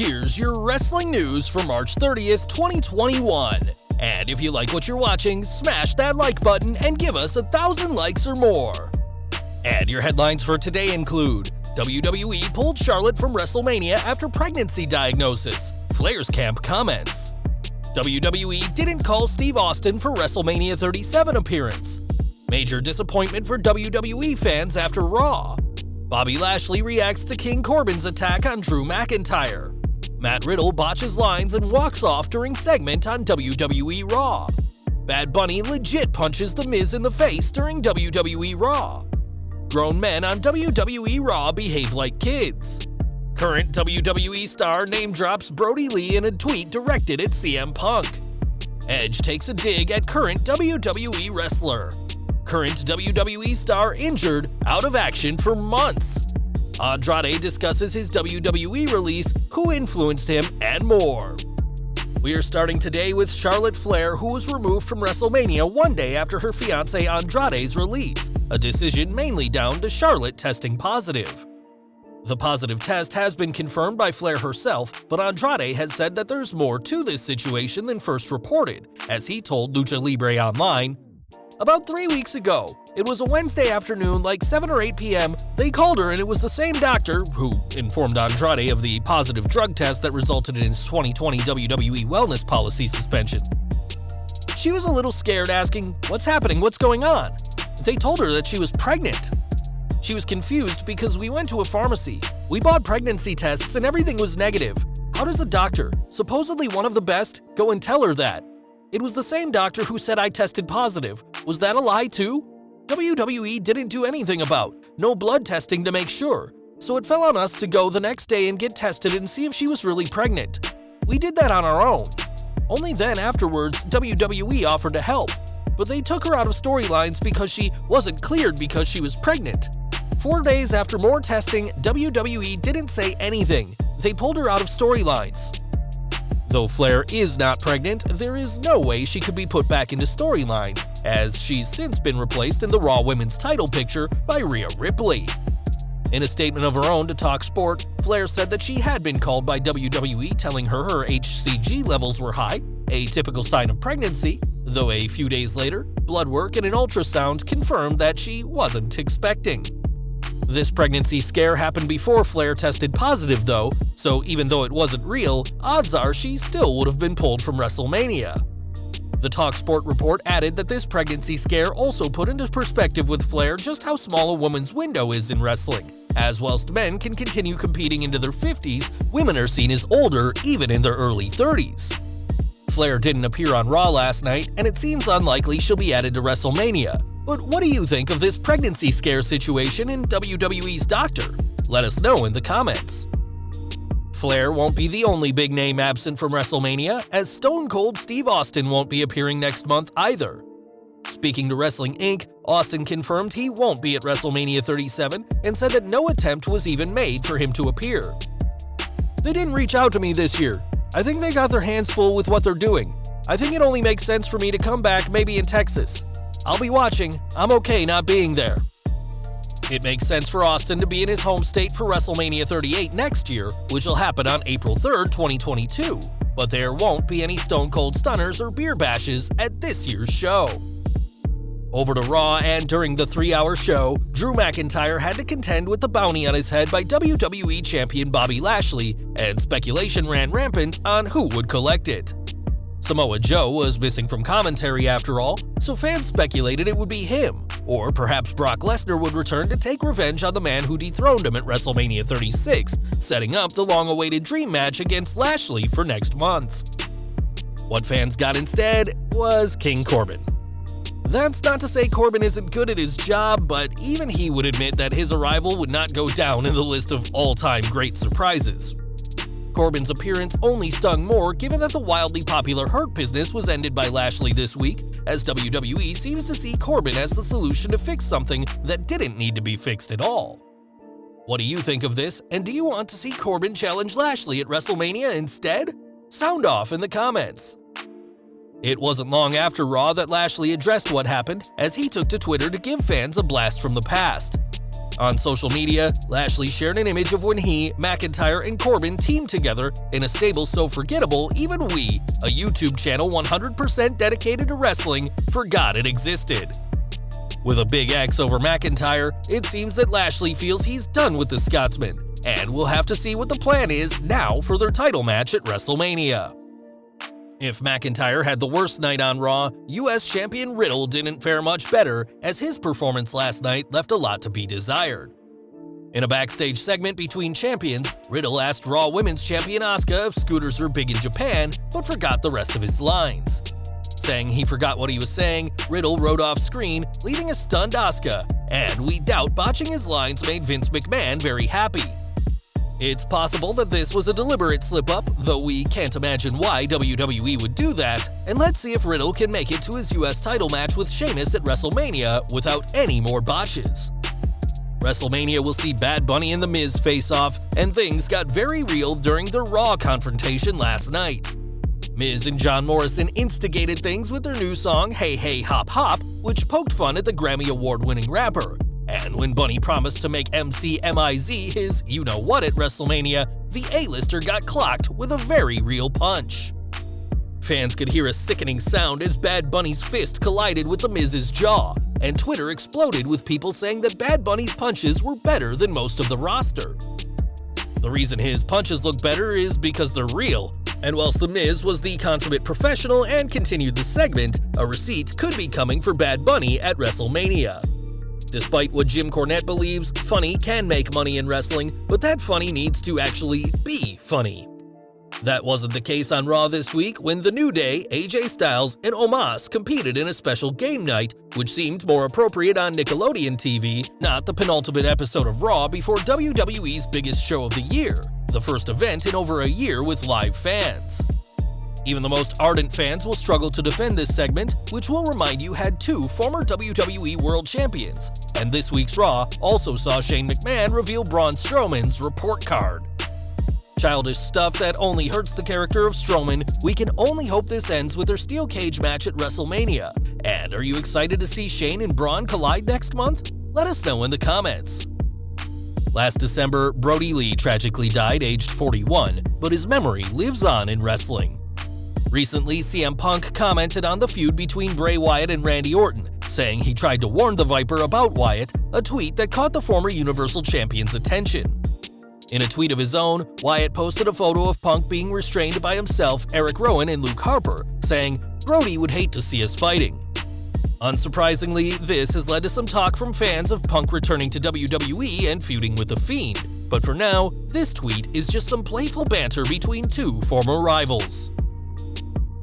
Here's your wrestling news for March 30th, 2021. And if you like what you're watching, smash that like button and give us 1,000 likes or more. And your headlines for today include: WWE pulled Charlotte from Wrestlemania after pregnancy diagnosis. Flair's camp comments. WWE didn't call Steve Austin for WrestleMania 37 appearance. Major disappointment for WWE fans after Raw. Bobby Lashley reacts to King Corbin's attack on Drew McIntyre. Matt Riddle botches lines and walks off during segment on WWE Raw. Bad Bunny legit punches The Miz in the face during WWE Raw. Grown men on WWE Raw behave like kids. Current WWE star name-drops Brodie Lee in a tweet directed at CM Punk. Edge takes a dig at current WWE wrestler. Current WWE star injured, out of action for months. Andrade discusses his WWE release, who influenced him, and more. We are starting today with Charlotte Flair, who was removed from WrestleMania one day after her fiancé Andrade's release, a decision mainly down to Charlotte testing positive. The positive test has been confirmed by Flair herself, but Andrade has said that there's more to this situation than first reported, as he told Lucha Libre Online. About 3 weeks ago, it was a Wednesday afternoon like 7 or 8 p.m., they called her and it was the same doctor who informed Andrade of the positive drug test that resulted in his 2020 WWE wellness policy suspension. She was a little scared, asking, "What's happening? What's going on?" They told her that she was pregnant. She was confused because we went to a pharmacy. We bought pregnancy tests and everything was negative. How does a doctor, supposedly one of the best, go and tell her that? It was the same doctor who said I tested positive. Was that a lie too? WWE didn't do anything about, no blood testing to make sure. So it fell on us to go the next day and get tested and see if she was really pregnant. We did that on our own. Only then afterwards, WWE offered to help. But they took her out of storylines because she wasn't cleared because she was pregnant. 4 days after more testing, WWE didn't say anything. They pulled her out of storylines. Though Flair is not pregnant, there is no way she could be put back into storylines, as she's since been replaced in the Raw Women's title picture by Rhea Ripley. In a statement of her own to Talk Sport, Flair said that she had been called by WWE telling her her HCG levels were high, a typical sign of pregnancy, though a few days later, blood work and an ultrasound confirmed that she wasn't expecting. This pregnancy scare happened before Flair tested positive though, so even though it wasn't real, odds are she still would have been pulled from WrestleMania. The TalkSport report added that this pregnancy scare also put into perspective with Flair just how small a woman's window is in wrestling, as whilst men can continue competing into their 50s, women are seen as older even in their early 30s. Flair didn't appear on Raw last night, and it seems unlikely she'll be added to WrestleMania. But what do you think of this pregnancy scare situation in WWE's doctor? Let us know in the comments. Flair won't be the only big name absent from WrestleMania, as Stone Cold Steve Austin won't be appearing next month either. Speaking to Wrestling Inc., Austin confirmed he won't be at WrestleMania 37 and said that no attempt was even made for him to appear. "They didn't reach out to me this year. I think they got their hands full with what they're doing. I think it only makes sense for me to come back maybe in Texas. I'll be watching. I'm okay not being there." It makes sense for Austin to be in his home state for WrestleMania 38 next year, which will happen on April 3rd, 2022, but there won't be any Stone Cold Stunners or beer bashes at this year's show. Over to Raw, and during the 3-hour show, Drew McIntyre had to contend with the bounty on his head by WWE Champion Bobby Lashley, and speculation ran rampant on who would collect it. Samoa Joe was missing from commentary after all, so fans speculated it would be him, or perhaps Brock Lesnar would return to take revenge on the man who dethroned him at WrestleMania 36, setting up the long-awaited dream match against Lashley for next month. What fans got instead was King Corbin. That's not to say Corbin isn't good at his job, but even he would admit that his arrival would not go down in the list of all-time great surprises. Corbin's appearance only stung more given that the wildly popular Hurt Business was ended by Lashley this week, as WWE seems to see Corbin as the solution to fix something that didn't need to be fixed at all. What do you think of this, and do you want to see Corbin challenge Lashley at WrestleMania instead? Sound off in the comments. It wasn't long after Raw that Lashley addressed what happened, as he took to Twitter to give fans a blast from the past. On social media, Lashley shared an image of when he, McIntyre, and Corbin teamed together in a stable so forgettable even we, a YouTube channel 100% dedicated to wrestling, forgot it existed. With a big X over McIntyre, it seems that Lashley feels he's done with the Scotsman, and we'll have to see what the plan is now for their title match at WrestleMania. If McIntyre had the worst night on Raw, US Champion Riddle didn't fare much better, as his performance last night left a lot to be desired. In a backstage segment between champions, Riddle asked Raw Women's Champion Asuka if scooters were big in Japan, but forgot the rest of his lines. Saying he forgot what he was saying, Riddle rode off screen, leaving a stunned Asuka, and we doubt botching his lines made Vince McMahon very happy. It's possible that this was a deliberate slip-up, though we can't imagine why WWE would do that, and let's see if Riddle can make it to his US title match with Sheamus at WrestleMania without any more botches. WrestleMania will see Bad Bunny and The Miz face off, and things got very real during their Raw confrontation last night. Miz and John Morrison instigated things with their new song Hey Hey Hop Hop, which poked fun at the Grammy Award-winning rapper. And when Bunny promised to make MC MIZ his you-know-what at WrestleMania, the A-lister got clocked with a very real punch. Fans could hear a sickening sound as Bad Bunny's fist collided with The Miz's jaw, and Twitter exploded with people saying that Bad Bunny's punches were better than most of the roster. The reason his punches look better is because they're real, and whilst The Miz was the consummate professional and continued the segment, a receipt could be coming for Bad Bunny at WrestleMania. Despite what Jim Cornette believes, funny can make money in wrestling, but that funny needs to actually be funny. That wasn't the case on Raw this week when The New Day, AJ Styles, and Omos competed in a special game night, which seemed more appropriate on Nickelodeon TV, not the penultimate episode of Raw before WWE's biggest show of the year, the first event in over a year with live fans. Even the most ardent fans will struggle to defend this segment, which will remind you had two former WWE World Champions, and this week's Raw also saw Shane McMahon reveal Braun Strowman's report card. Childish stuff that only hurts the character of Strowman, we can only hope this ends with their steel cage match at WrestleMania. And are you excited to see Shane and Braun collide next month? Let us know in the comments. Last December, Brodie Lee tragically died aged 41, but his memory lives on in wrestling. Recently, CM Punk commented on the feud between Bray Wyatt and Randy Orton, saying he tried to warn the Viper about Wyatt, a tweet that caught the former Universal Champion's attention. In a tweet of his own, Wyatt posted a photo of Punk being restrained by himself, Eric Rowan, and Luke Harper, saying, "Brodie would hate to see us fighting." Unsurprisingly, this has led to some talk from fans of Punk returning to WWE and feuding with The Fiend, but for now, this tweet is just some playful banter between two former rivals.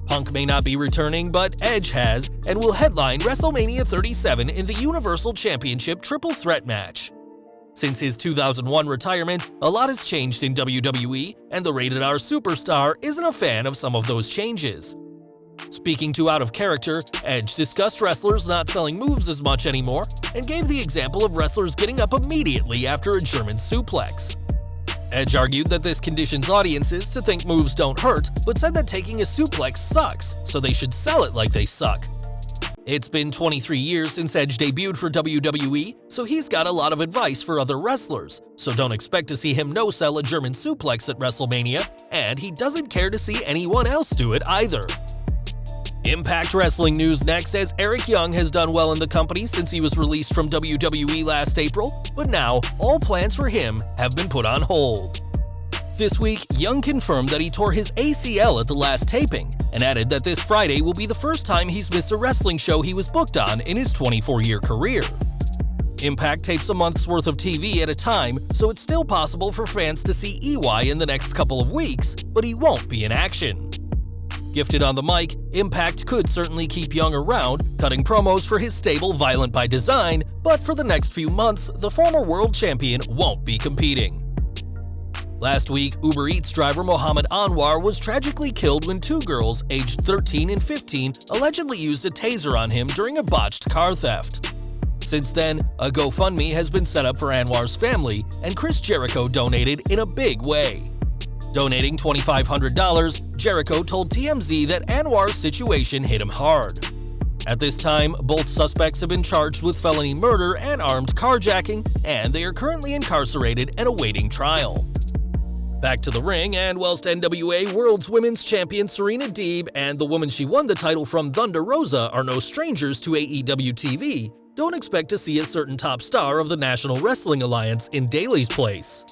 Punk may not be returning, but Edge has, and will headline WrestleMania 37 in the Universal Championship Triple Threat match. Since his 2001 retirement, a lot has changed in WWE, and the Rated R superstar isn't a fan of some of those changes. Speaking to Out of Character, Edge discussed wrestlers not selling moves as much anymore, and gave the example of wrestlers getting up immediately after a German suplex. Edge argued that this conditions audiences to think moves don't hurt, but said that taking a suplex sucks, so they should sell it like they suck. It's been 23 years since Edge debuted for WWE, so he's got a lot of advice for other wrestlers, so don't expect to see him no-sell a German suplex at WrestleMania, and he doesn't care to see anyone else do it either. Impact Wrestling news next, as Eric Young has done well in the company since he was released from WWE last April, but now all plans for him have been put on hold. This week, Young confirmed that he tore his ACL at the last taping, and added that this Friday will be the first time he's missed a wrestling show he was booked on in his 24-year career. Impact tapes a month's worth of TV at a time, so it's still possible for fans to see EY in the next couple of weeks, but he won't be in action. Gifted on the mic, Impact could certainly keep Young around, cutting promos for his stable Violent by Design, but for the next few months, the former world champion won't be competing. Last week, Uber Eats driver Mohammed Anwar was tragically killed when two girls, aged 13 and 15, allegedly used a taser on him during a botched car theft. Since then, a GoFundMe has been set up for Anwar's family, and Chris Jericho donated in a big way. Donating $2,500, Jericho told TMZ that Anwar's situation hit him hard. At this time, both suspects have been charged with felony murder and armed carjacking, and they are currently incarcerated and awaiting trial. Back to the ring, and whilst NWA World's Women's Champion Serena Deeb and the woman she won the title from, Thunder Rosa, are no strangers to AEW TV, don't expect to see a certain top star of the National Wrestling Alliance in Daly's place.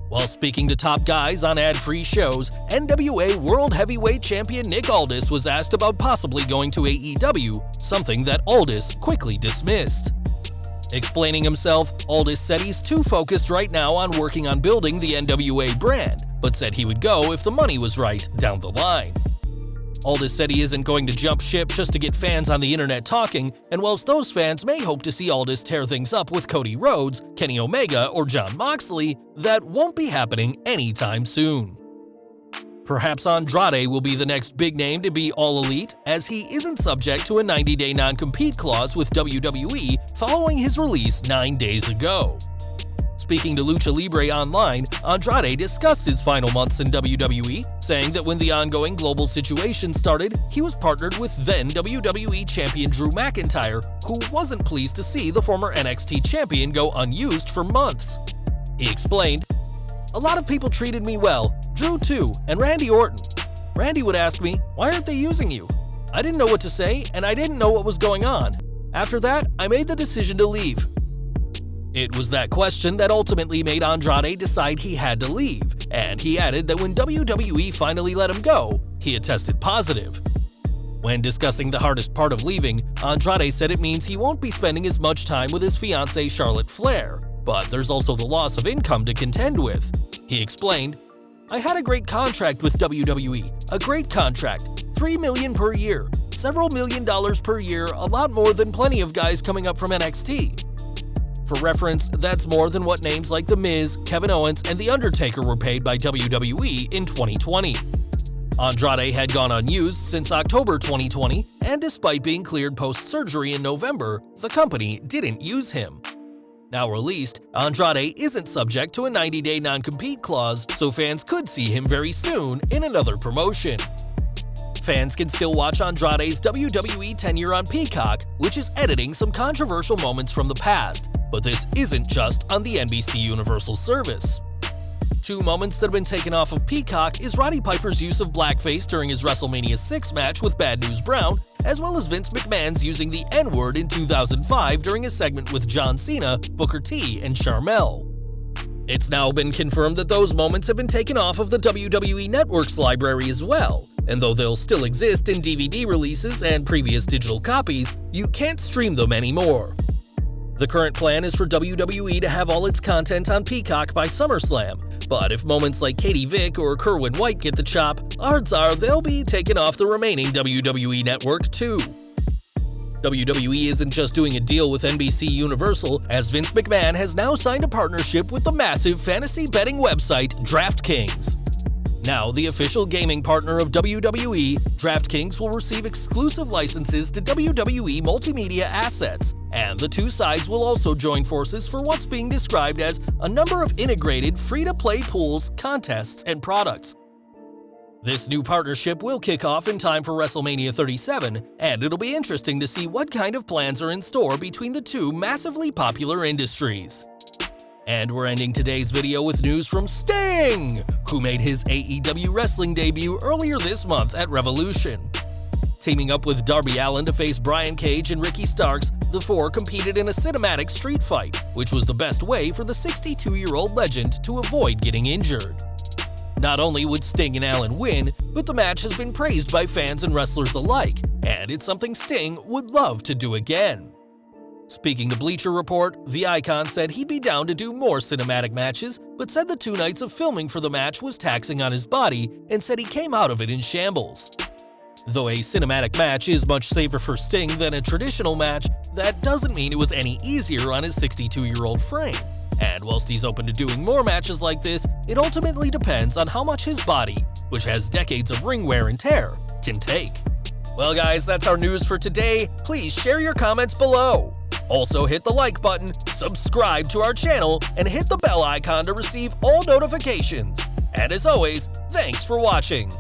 While speaking to top guys on ad-free shows, NWA World Heavyweight Champion Nick Aldis was asked about possibly going to AEW, something that Aldis quickly dismissed. Explaining himself, Aldis said he's too focused right now on working on building the NWA brand, but said he would go if the money was right down the line. Aldis said he isn't going to jump ship just to get fans on the internet talking, and whilst those fans may hope to see Aldis tear things up with Cody Rhodes, Kenny Omega, or Jon Moxley, that won't be happening anytime soon. Perhaps Andrade will be the next big name to be All Elite, as he isn't subject to a 90-day non-compete clause with WWE following his release 9 days ago. Speaking to Lucha Libre Online, Andrade discussed his final months in WWE, saying that when the ongoing global situation started, he was partnered with then WWE Champion Drew McIntyre, who wasn't pleased to see the former NXT champion go unused for months. He explained, "A lot of people treated me well, Drew too, and Randy Orton. Randy would ask me, 'Why aren't they using you?' I didn't know what to say, and I didn't know what was going on. After that, I made the decision to leave." It was that question that ultimately made Andrade decide he had to leave, and he added that when WWE finally let him go, he had tested positive. When discussing the hardest part of leaving, Andrade said it means he won't be spending as much time with his fiancée Charlotte Flair, but there's also the loss of income to contend with. He explained, "I had a great contract with WWE, a great contract, $3 million per year, several $1 million per year, a lot more than plenty of guys coming up from NXT. For reference, that's more than what names like The Miz, Kevin Owens, and The Undertaker were paid by WWE in 2020. Andrade had gone unused since October 2020, and despite being cleared post-surgery in November, the company didn't use him. Now released, Andrade isn't subject to a 90-day non-compete clause, so fans could see him very soon in another promotion. Fans can still watch Andrade's WWE tenure on Peacock, which is editing some controversial moments from the past, but this isn't just on the NBC Universal service. Two moments that have been taken off of Peacock is Roddy Piper's use of blackface during his WrestleMania 6 match with Bad News Brown, as well as Vince McMahon's using the N-word in 2005 during a segment with John Cena, Booker T, and Sharmell. It's now been confirmed that those moments have been taken off of the WWE Network's library as well, and though they'll still exist in DVD releases and previous digital copies, you can't stream them anymore. The current plan is for WWE to have all its content on Peacock by SummerSlam, but if moments like Katie Vick or Kerwin White get the chop, odds are they'll be taken off the remaining WWE network too. WWE isn't just doing a deal with NBC Universal, as Vince McMahon has now signed a partnership with the massive fantasy betting website DraftKings. Now the official gaming partner of WWE, DraftKings will receive exclusive licenses to WWE multimedia assets, and the two sides will also join forces for what's being described as a number of integrated free-to-play pools, contests, and products. This new partnership will kick off in time for WrestleMania 37, and it'll be interesting to see what kind of plans are in store between the two massively popular industries. And we're ending today's video with news from Sting, who made his AEW wrestling debut earlier this month at Revolution. Teaming up with Darby Allin to face Brian Cage and Ricky Starks, the four competed in a cinematic street fight, which was the best way for the 62-year-old legend to avoid getting injured. Not only would Sting and Allin win, but the match has been praised by fans and wrestlers alike, and it's something Sting would love to do again. Speaking to Bleacher Report, the Icon said he'd be down to do more cinematic matches, but said the 2 nights of filming for the match was taxing on his body and said he came out of it in shambles. Though a cinematic match is much safer for Sting than a traditional match, that doesn't mean it was any easier on his 62-year-old frame. And whilst he's open to doing more matches like this, it ultimately depends on how much his body, which has decades of ring wear and tear, can take. Well guys, that's our news for today. Please share your comments below. Also hit the like button, subscribe to our channel, and hit the bell icon to receive all notifications. And as always, thanks for watching.